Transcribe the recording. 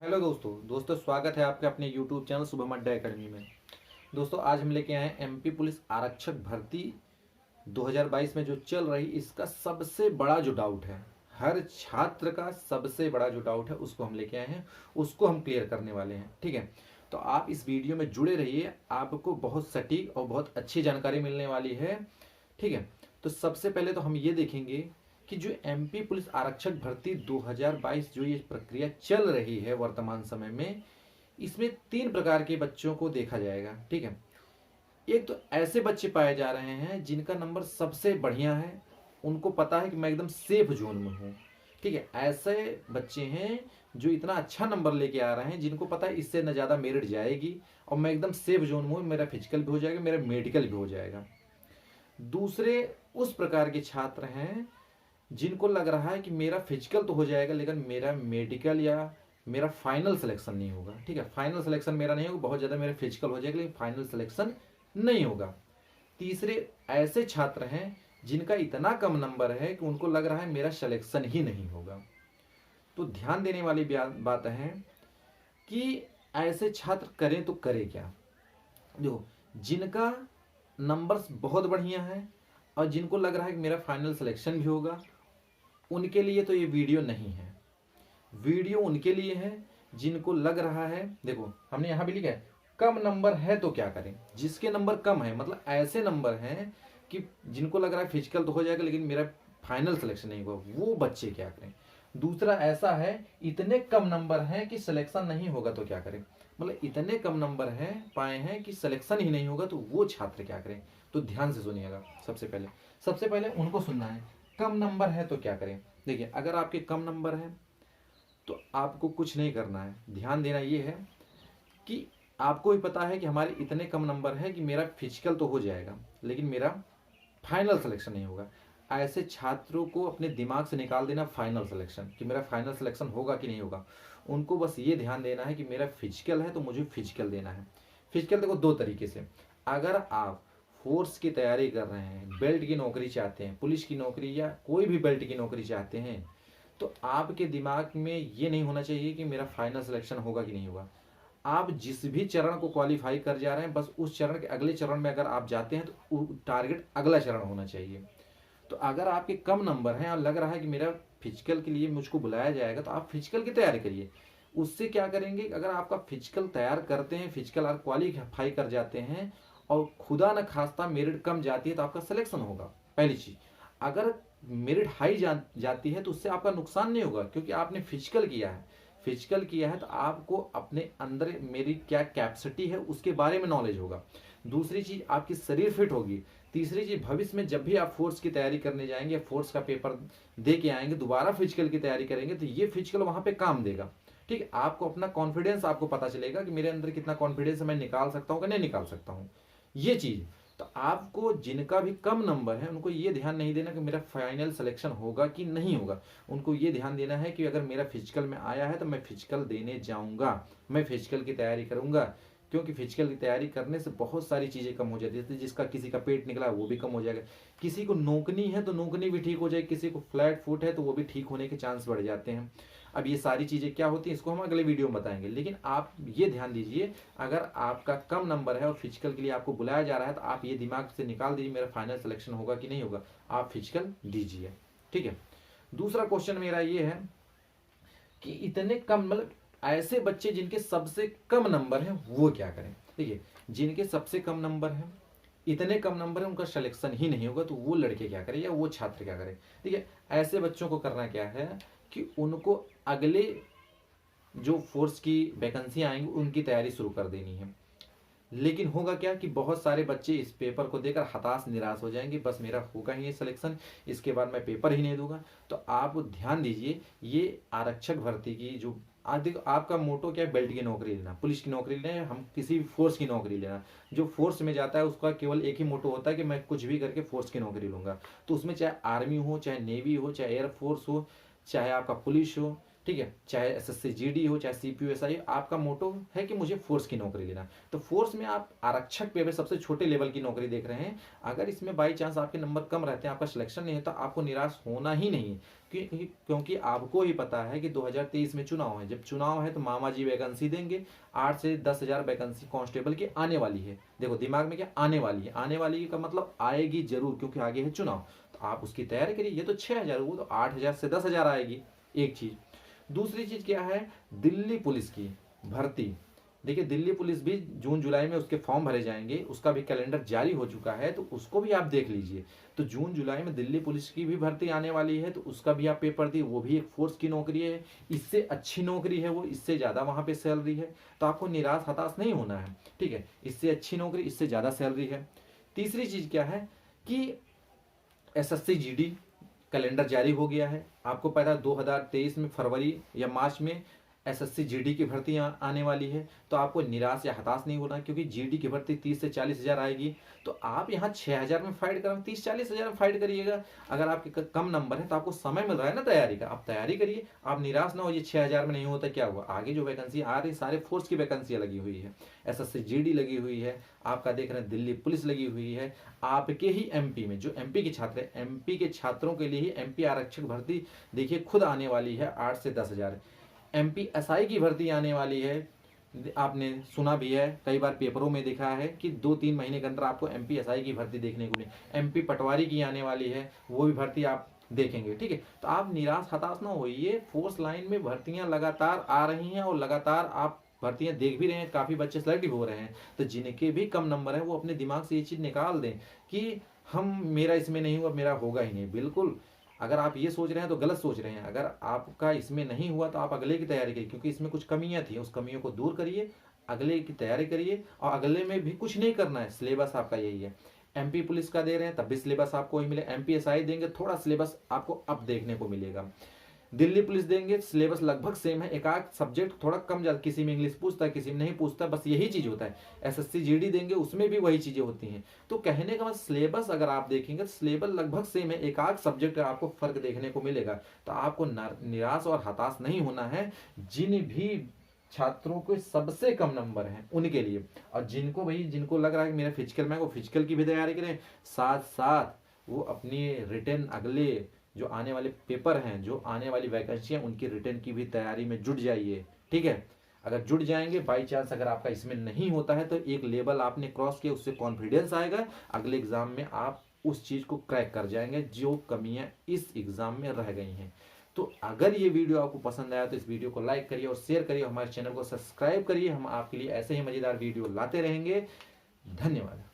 Hello दोस्तों स्वागत है आपके अपने यूट्यूब चैनल शुभम अड्डा एकेडमी में। दोस्तों आज हम लेके आए हैं एमपी पुलिस आरक्षक भर्ती 2022 में जो चल रही इसका सबसे बड़ा जो डाउट है, हर छात्र का सबसे बड़ा जो डाउट है उसको हम लेके आए हैं, उसको हम क्लियर करने वाले हैं। ठीक है, तो आप इस वीडियो में जुड़े रहिए, आपको बहुत सटीक और बहुत अच्छी जानकारी मिलने वाली है। ठीक है, तो सबसे पहले तो हम ये देखेंगे कि जो एमपी पुलिस आरक्षक भर्ती 2022 जो ये प्रक्रिया चल रही है वर्तमान समय में, इसमें 3 प्रकार के बच्चों को देखा जाएगा। ठीक है, एक तो ऐसे बच्चे पाए जा रहे हैं जिनका नंबर सबसे बढ़िया है, उनको पता है कि मैं एकदम सेफ जोन में हूँ। ठीक है, ऐसे बच्चे हैं जो इतना अच्छा नंबर लेके आ रहे हैं जिनको पता है इससे न ज़्यादा मेरिट जाएगी और मैं एकदम सेफ जोन में हूँ, मेरा फिजिकल भी हो जाएगा, मेरा मेडिकल भी हो जाएगा। दूसरे उस प्रकार के छात्र हैं जिनको लग रहा है कि मेरा फिजिकल तो हो जाएगा लेकिन मेरा मेडिकल या मेरा फाइनल सिलेक्शन नहीं होगा। ठीक है, फाइनल सिलेक्शन मेरा नहीं होगा, बहुत ज़्यादा मेरा फिजिकल हो जाएगा लेकिन फाइनल सिलेक्शन नहीं होगा। तीसरे ऐसे छात्र हैं जिनका इतना कम नंबर है कि उनको लग रहा है मेरा सिलेक्शन ही नहीं होगा। तो ध्यान देने वाली बात है कि ऐसे छात्र करें तो करें क्या। जो जिनका नंबर्स बहुत बढ़िया है और जिनको लग रहा है कि मेरा फाइनल सिलेक्शन भी होगा, उनके लिए तो ये वीडियो नहीं है। वीडियो उनके लिए है जिनको लग रहा है, देखो हमने यहाँ भी लिखा है कम नंबर है तो क्या करें। जिसके नंबर कम है, मतलब ऐसे नंबर हैं कि जिनको लग रहा है फिजिकल तो हो जाएगा लेकिन मेरा फाइनल सिलेक्शन नहीं होगा, वो बच्चे क्या करें। दूसरा ऐसा है इतने कम नंबर हैं कि सिलेक्शन नहीं होगा तो क्या करें, मतलब इतने कम नंबर हैं पाए हैं कि सिलेक्शन ही नहीं होगा, तो वो छात्र क्या करें। तो ध्यान से सुनिएगा, सबसे पहले उनको सुनना है कम नंबर है तो क्या करें। देखिए, अगर आपके कम नंबर है तो आपको कुछ नहीं करना है, ध्यान देना ये है कि आपको ही पता है कि हमारे इतने कम नंबर है कि मेरा फिजिकल तो हो जाएगा लेकिन मेरा फाइनल सिलेक्शन नहीं होगा। ऐसे छात्रों को अपने दिमाग से निकाल देना फाइनल सिलेक्शन, कि मेरा फाइनल सिलेक्शन होगा कि नहीं होगा। उनको बस ये ध्यान देना है कि मेरा फिजिकल है तो मुझे फिजिकल देना है। फिजिकल देखो दो तरीके से, अगर आप फोर्स की तैयारी कर रहे हैं, बेल्ट की नौकरी चाहते हैं, पुलिस की नौकरी या कोई भी बेल्ट की नौकरी चाहते हैं, तो आपके दिमाग में ये नहीं होना चाहिए कि मेरा फाइनल सिलेक्शन होगा कि नहीं होगा। आप जिस भी चरण को क्वालिफाई कर जा रहे हैं, बस उस चरण के अगले चरण में अगर आप जाते हैं तो टारगेट अगला चरण होना चाहिए। तो अगर आपके कम नंबर हैं और लग रहा है कि मेरा फिजिकल के लिए मुझको बुलाया जाएगा, तो आप फिजिकल की तैयारी करिए। उससे क्या करेंगे, अगर आपका फिजिकल तैयार करते हैं, फिजिकल और क्वालिफाई कर जाते हैं और खुदा न खास्ता मेरिट कम जाती है तो आपका सिलेक्शन होगा। पहली चीज, अगर मेरिट हाई जाती है तो उससे आपका नुकसान नहीं होगा क्योंकि आपने फिजिकल किया है। फिजिकल किया है तो आपको अपने अंदर मेरी क्या कैपेसिटी है उसके बारे में नॉलेज होगा। दूसरी चीज, आपकी शरीर फिट होगी। तीसरी चीज, भविष्य में जब भी आप फोर्स की तैयारी करने जाएंगे, फोर्स का पेपर दे के आएंगे, दोबारा फिजिकल की तैयारी करेंगे तो ये फिजिकल वहां पे काम देगा। ठीक है, आपको अपना कॉन्फिडेंस आपको पता चलेगा कि मेरे अंदर कितना कॉन्फिडेंस है, मैं निकाल सकता हूँ कि नहीं निकाल सकता हूँ ये चीज। तो आपको जिनका भी कम नंबर है उनको ये ध्यान नहीं देना कि मेरा फाइनल सिलेक्शन होगा कि नहीं होगा। उनको ये ध्यान देना है कि अगर मेरा फिजिकल में आया है तो मैं फिजिकल देने जाऊंगा, मैं फिजिकल की तैयारी करूंगा। क्योंकि फिजिकल की तैयारी करने से बहुत सारी चीज़ें कम हो जाती है। जिसका किसी का पेट निकला वो भी कम हो जाएगा, किसी को नोकनी है तो नोकनी भी ठीक हो जाएगी, किसी को फ्लैट फुट है तो वो भी ठीक होने के चांस बढ़ जाते हैं। अब ये सारी चीज़ें क्या होती हैं इसको हम अगले वीडियो में बताएंगे, लेकिन आप ये ध्यान दीजिए, अगर आपका कम नंबर है और फिजिकल के लिए आपको बुलाया जा रहा है तो आप ये दिमाग से निकाल दीजिए मेरा फाइनल सिलेक्शन होगा कि नहीं होगा, आप फिजिकल दीजिए। ठीक है, दूसरा क्वेश्चन मेरा ये है कि इतने कम, मतलब ऐसे बच्चे जिनके सबसे कम नंबर हैं वो क्या करें। देखिए, जिनके सबसे कम नंबर हैं, इतने कम नंबर है उनका सिलेक्शन ही नहीं होगा, तो वो लड़के क्या करें या वो छात्र क्या करें। देखिए, ऐसे बच्चों को करना क्या है कि उनको अगले जो फोर्स की वैकेंसी आएंगी उनकी तैयारी शुरू कर देनी है। लेकिन होगा क्या कि बहुत सारे बच्चे इस पेपर को देकर हताश निराश हो जाएंगे, बस मेरा होगा ही नहीं सिलेक्शन, इसके बाद मैं पेपर ही नहीं दूंगा। तो आप ध्यान दीजिए, ये आरक्षक भर्ती की जो देखो आपका मोटो क्या है, बेल्ट की नौकरी लेना, पुलिस की नौकरी लेना, हम किसी भी फोर्स की नौकरी लेना। जो फोर्स में जाता है उसका केवल एक ही मोटो होता है कि मैं कुछ भी करके फोर्स की नौकरी लूंगा। तो उसमें चाहे आर्मी हो, चाहे नेवी हो, चाहे एयरफोर्स हो, चाहे आपका पुलिस हो, ठीक है, चाहे एसएससी जीडी हो, चाहे सीपीयूएसआई, आपका मोटो है कि मुझे फोर्स की नौकरी लेना। तो फोर्स में आप आरक्षक पे सबसे छोटे लेवल की नौकरी देख रहे हैं। अगर इसमें बाई चांस आपके नंबर कम रहते हैं, आपका सिलेक्शन नहीं होता, आपको निराश होना ही नहीं है। क्योंकि आपको ही पता है कि 2023 में चुनाव है। जब चुनाव है तो मामा जी वैकेंसी देंगे, 8 से 10 हज़ार वैकेंसी कांस्टेबल की आने वाली है। देखो दिमाग में क्या आने वाली है, आने वाली का मतलब आएगी जरूर, क्योंकि आगे है चुनाव। तो आप उसकी तैयारी करिए। ये तो 6 हज़ार, वो तो 8 हज़ार से 10 हज़ार आएगी। एक चीज। दूसरी चीज क्या है, दिल्ली पुलिस की भर्ती। देखिए दिल्ली पुलिस भी जून जुलाई में उसके फॉर्म भरे जाएंगे, उसका भी कैलेंडर जारी हो चुका है, तो उसको भी आप देख लीजिए। तो जून जुलाई में दिल्ली पुलिस की भी भर्ती आने वाली है, तो उसका भी आप पेपर दिए। वो भी एक फोर्स की नौकरी है, इससे अच्छी नौकरी है, वो इससे ज़्यादा वहाँ पे सैलरी है। तो आपको निराश हताश नहीं होना है, ठीक है। इससे अच्छी नौकरी, इससे ज़्यादा सैलरी है। तीसरी चीज़ क्या है कि एसएससी जीडी कैलेंडर जारी हो गया है। आपको पता है 2023 में फरवरी या मार्च में एसएससी जीडी की भर्ती आने वाली है। तो आपको निराश या हताश नहीं होना, क्योंकि जीडी की भर्ती 30 से 40 हज़ार आएगी। तो आप यहाँ 6 हज़ार में फाइट करें, 30-40 हज़ार में फाइट करिएगा। अगर आपके कम नंबर है तो आपको समय मिल रहा है ना तैयारी का, आप तैयारी करिए। आप निराश ना हो, ये 6 हज़ार में नहीं होता क्या हुआ, आगे जो वैकेंसी आ रही सारे फोर्स की वैकेंसियाँ लगी हुई है, एसएससी जीडी लगी हुई है, आपका देख रहे हैं दिल्ली पुलिस लगी हुई है। आपके ही एमपी में जो एमपी के छात्र हैं, एमपी के छात्रों के लिए ही एमपी आरक्षक भर्ती देखिए खुद आने वाली है 8 से 10 हज़ार। एमपी एसआई की भर्ती आने वाली है, आपने सुना भी है, कई बार पेपरों में देखा है कि 2-3 महीने के अंदर आपको एमपी एसआई की भर्ती देखने को मिले। एमपी पटवारी की आने वाली है, वो भी भर्ती आप देखेंगे, ठीक है। तो आप निराश हताश ना होइए, फोर्स लाइन में भर्तियां लगातार आ रही हैं और लगातार आप भर्तियां देख भी रहे हैं, काफ़ी बच्चे सेलेक्ट भी हो रहे हैं। तो जिनके भी कम नंबर है वो अपने दिमाग से ये चीज़ निकाल दें कि हम मेरा इसमें नहीं हुआ, मेरा होगा ही नहीं। बिल्कुल, अगर आप ये सोच रहे हैं तो गलत सोच रहे हैं। अगर आपका इसमें नहीं हुआ तो आप अगले की तैयारी करिए, क्योंकि इसमें कुछ कमियां थी, उस कमियों को दूर करिए, अगले की तैयारी करिए। और अगले में भी कुछ नहीं करना है, सिलेबस आपका यही है। एमपी पुलिस का दे रहे हैं तब भी सिलेबस आपको वही मिले, एमपी एसआई देंगे थोड़ा सिलेबस आपको अब देखने को मिलेगा, दिल्ली पुलिस देंगे सिलेबस लगभग सेम है, एक आध सब्जेक्ट थोड़ा कम ज्यादा, किसी में इंग्लिश पूछता है, किसी में नहीं पूछता, बस यही चीज होता है। एसएससी जीडी देंगे उसमें भी वही चीजें होती हैं। तो कहने का मतलब सिलेबस अगर आप देखेंगे तो सिलेबस लगभग सेम है, एक आध सब्जेक्ट आपको फर्क देखने को मिलेगा। तो आपको निराश और हताश नहीं होना है। जिन भी छात्रों के सबसे कम नंबर हैं उनके लिए, और जिनको लग रहा है कि मेरा फिजिकल में, वो फिजिकल की भी तैयारी करें, साथ साथ वो अपनी रिटर्न अगले जो आने वाले पेपर हैं, जो आने वाली वैकेंसी हैं, उनकी रिटर्न की भी तैयारी में जुट जाइए, ठीक है। अगर जुट जाएंगे, बाई चांस अगर आपका इसमें नहीं होता है तो एक लेवल आपने क्रॉस किया, उससे कॉन्फिडेंस आएगा, अगले एग्जाम में आप उस चीज़ को क्रैक कर जाएंगे जो कमियां इस एग्जाम में रह गई हैं। तो अगर ये वीडियो आपको पसंद आया तो इस वीडियो को लाइक करिए और शेयर करिए, हमारे चैनल को सब्सक्राइब करिए। हम आपके लिए ऐसे ही मज़ेदार वीडियो लाते रहेंगे। धन्यवाद।